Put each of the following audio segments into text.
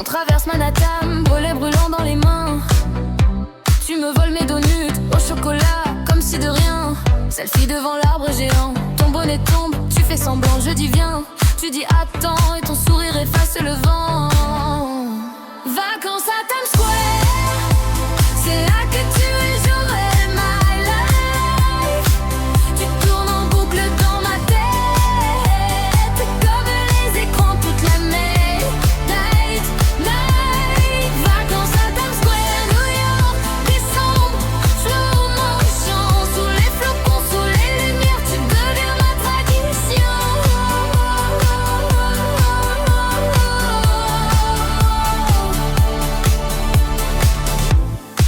traverse Manhattan, brelet brûlant dans les mains. Tu me voles mes donuts au chocolat, comme si de rien. Selfie devant l'arbre géant, ton bonnet tombe, tu fais semblant, je dis viens. Tu dis attends et ton sourire efface le vent. Vacances à Times Square, c'est là que tu es, j'aurai my life. Tu tournes en boucle dans ma tête, comme les écrans toute la night. Vacances à Times Square, New York, décembre, slow motion, sous les flocons, sous les lumières, tu deviens ma tradition.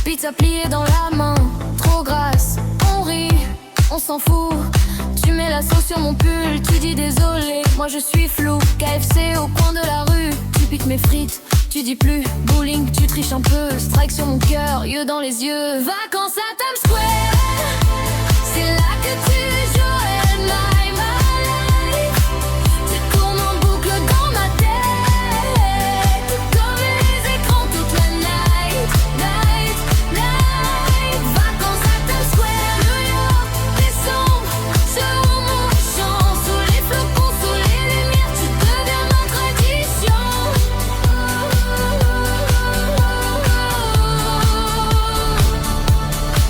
Pizza pliée dans la main, trop grasse, on rit, on s'en fout. Tu mets la sauce sur mon pull, tu dis désolé, moi je suis flou. KFC au coin de la rue, tu piques mes frites, tu dis plus. Bowling, tu triches un peu, strike sur mon cœur, yeux dans les yeux. Vacances à Times Square, c'est là que tu es, j'aurai my life. Tu tournes en boucle dans ma tête, comme les écrans toute la night. Vacances à Times Square, New York, décembre, slow motion, sous les flocons, sous les lumières, tu deviens ma tradition.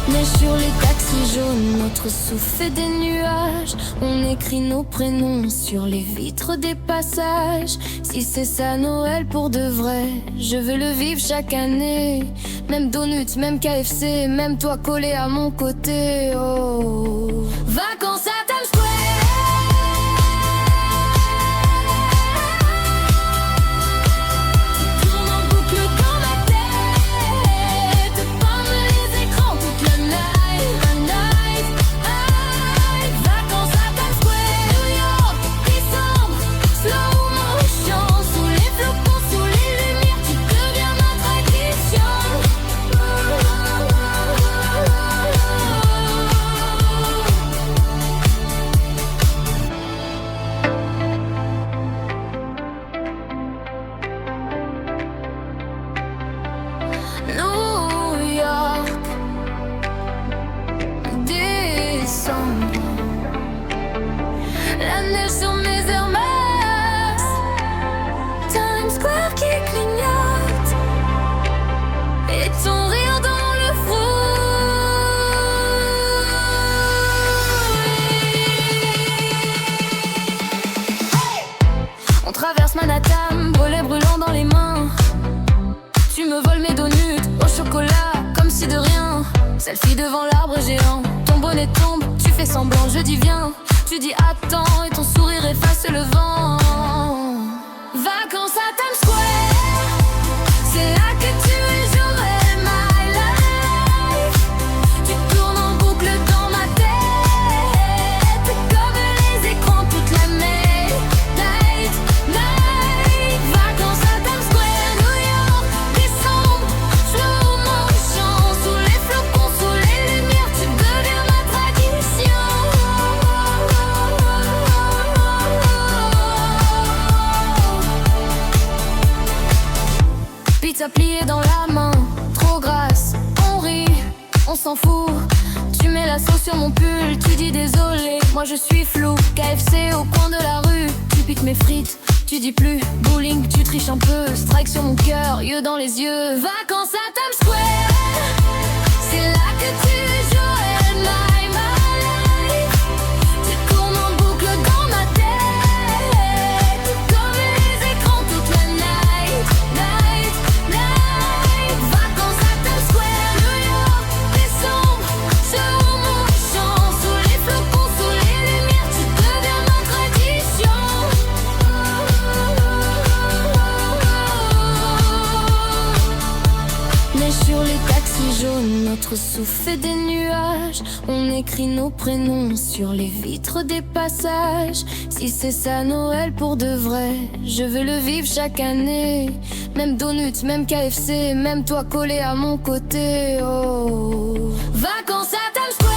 Mais sur les taxis jaunes, notre souffle fait des nuages. On écrit nos prénoms sur les vitres des passages. Si c'est ça Noël pour de vrai, je veux le vivre chaque année. Même donuts, même KFC, même toi collé à mon côté. Oh, vacances à Times Square. Tu tournes en boucle dans ma tête, comme les écrans toute la night. Vacances à Times Square, New York, décembre, slow motion, sous les flocons, sous les lumières, tu deviens ma tradition. New York, décembre, la neige sur mes Air Max, Times Square qui clignote, et ton rire dans le fruit. On traverse Manhattan, brelet brûlant dans les mains. Tu me voles mes donuts au chocolat, comme si de rien. Selfie devant l'arbre géant, ton bonnet tombe, tu fais semblant, je dis viens. Tu dis attends et ton sourire efface le vent. Vacances à Times Square, c'est là que tu es, j'aurai my life. Tu tournes en boucle dans ma tête, comme les écrans toute la night. Vacances à Times Square, New York, décembre, slow motion, sous les flocons, sous les lumières, tu deviens ma tradition. Pizza pliée dans la main, trop grasse, on rit, on s'en fout. Tu mets la sauce sur mon pull, tu dis désolé, moi je suis flou. KFC au coin de la rue, tu piques mes frites, tu dis plus. Bowling, tu triches un peu, strike sur mon cœur, yeux dans les yeux. Vacances à Times Square, c'est là que tu es, j'aurai my life. Tu tournes en boucle dans ma tête, comme les écrans toute la night. Vacances à Times Square, New York, décembre, slow motion, sous les flocons, sous les lumières, tu deviens ma tradition. Mais sur les taxis jaunes, notre souffle fait des nuages. On écrit nos prénoms sur les vitres des passages. Si c'est ça Noël pour de vrai, je veux le vivre chaque année. Même donuts, même KFC, même toi collé à mon côté. Oh, vacances à Times Square.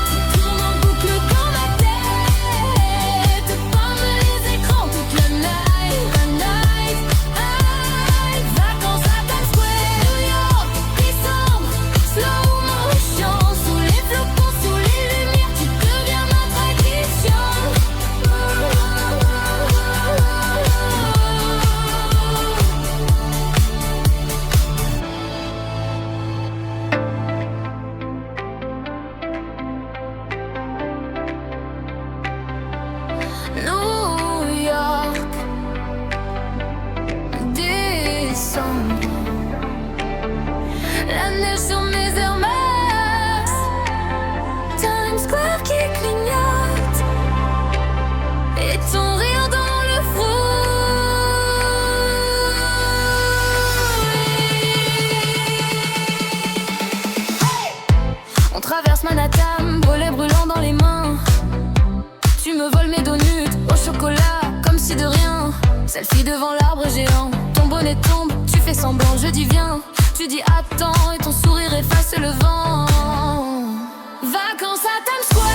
Tu tournes en boucle dans ma tête, voles mes dos nudes au chocolat, comme si de rien. Selfie devant l'arbre géant, ton bonnet tombe, tu fais semblant, je dis viens. Tu dis attends et ton sourire efface le vent. Vacances à Times Square,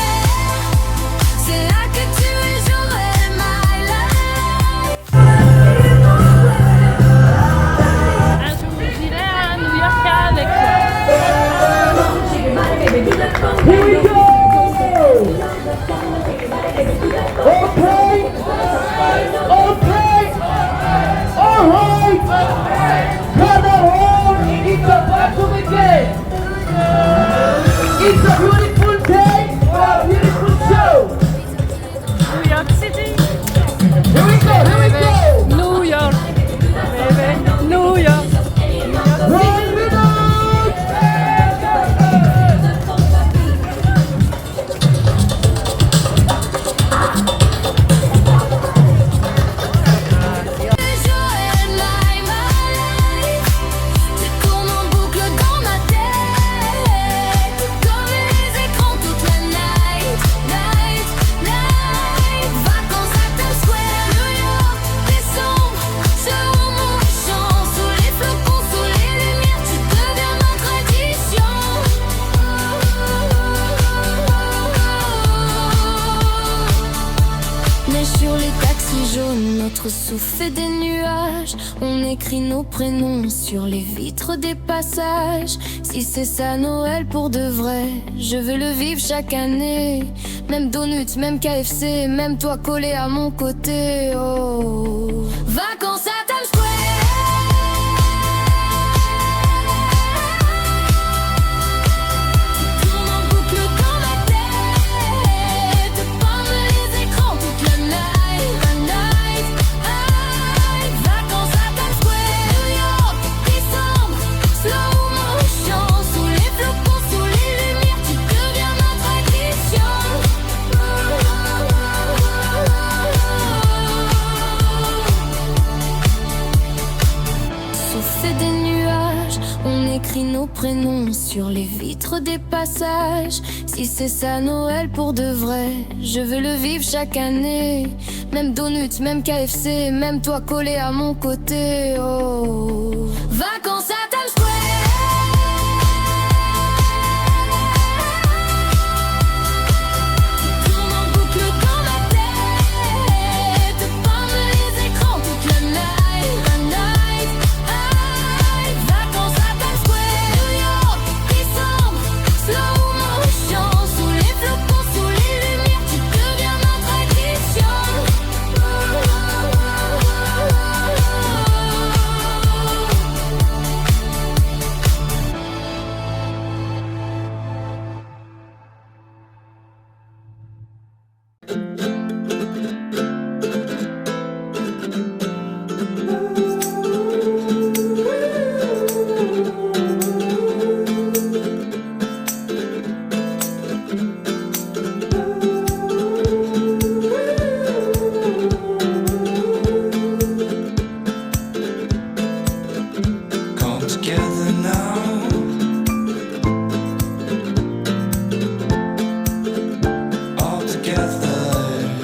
c'est là que tu es, j'aurai my life. Un jour j'irai à New York avec toi. Here we go! Okay! Okay! Alright! Come on! It's a beautiful day! It's a beautiful day for a beautiful show! New York City. Here we go! Here we go! New York. Baby, New York. Right with us! J'aurai my life. Tu tournes en boucle dans ma tête, comme les écrans toute la night, night, night. Vacances à Times Square, New York, décembre, sur mon champ, sous les flocons, sous les lumières, tu deviens ma tradition. Mais sur les taxis jaunes, notre souffle fait des nuages. On écrit nos prénoms sur les vitres des passages. Si c'est ça Noël pour de vrai, je veux le vivre chaque année. Même donuts, même KFC, même toi collé à mon côté. Oh, vacances à Times Square. Tourne en boucle dans ma tête, comme les écrans toute la night, night, night. Vacances à Times Square, New York, décembre, slow motion, sous les flocons, sous les lumières, tu deviens ma tradition. Souffle des nuages, on écrit nos prénoms sur les vitres des passages. Si c'est ça Noël pour de vrai, je veux le vivre chaque année. Même donuts, même KFC, même toi collé à mon côté. Oh, vacances à Times Square. Tourne en boucle dans ma tête, comme les écrans toute la night, night, night. Vacances à Times Square, New York, décembre, slow motion, sous les flocons, sous les lumières, tu deviens ma tradition. Come together now. All together.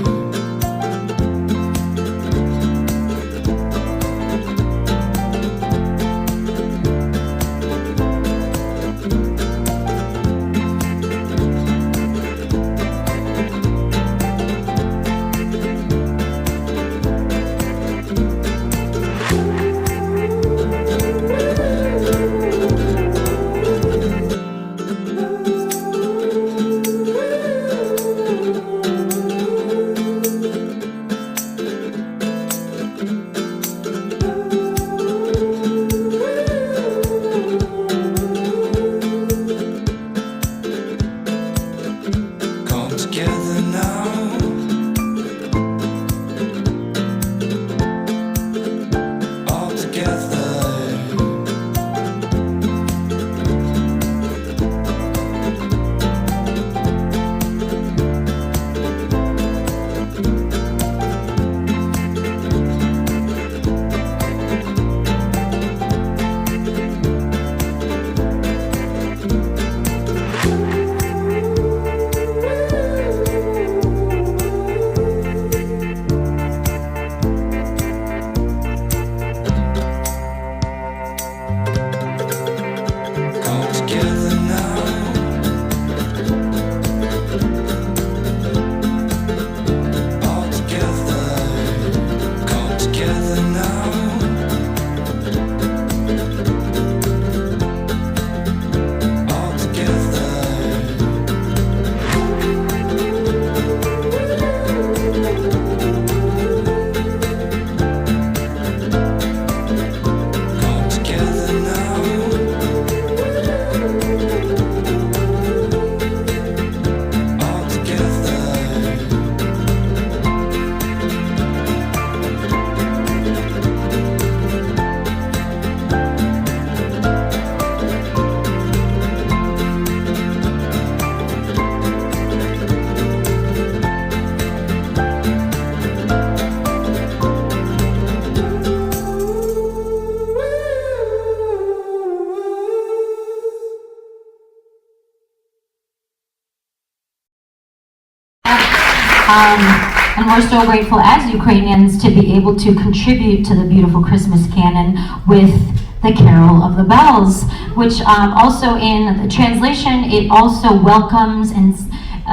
And we're so grateful as Ukrainians to be able to contribute to the beautiful Christmas canon with the Carol of the Bells, which also in the translation, it also welcomes and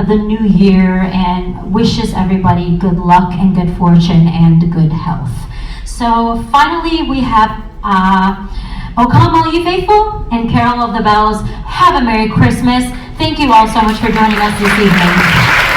the new year and wishes everybody good luck and good fortune and good health. So finally we have O Come All Ye Faithful and Carol of the Bells. Have a Merry Christmas. Thank you all so much for joining us this evening.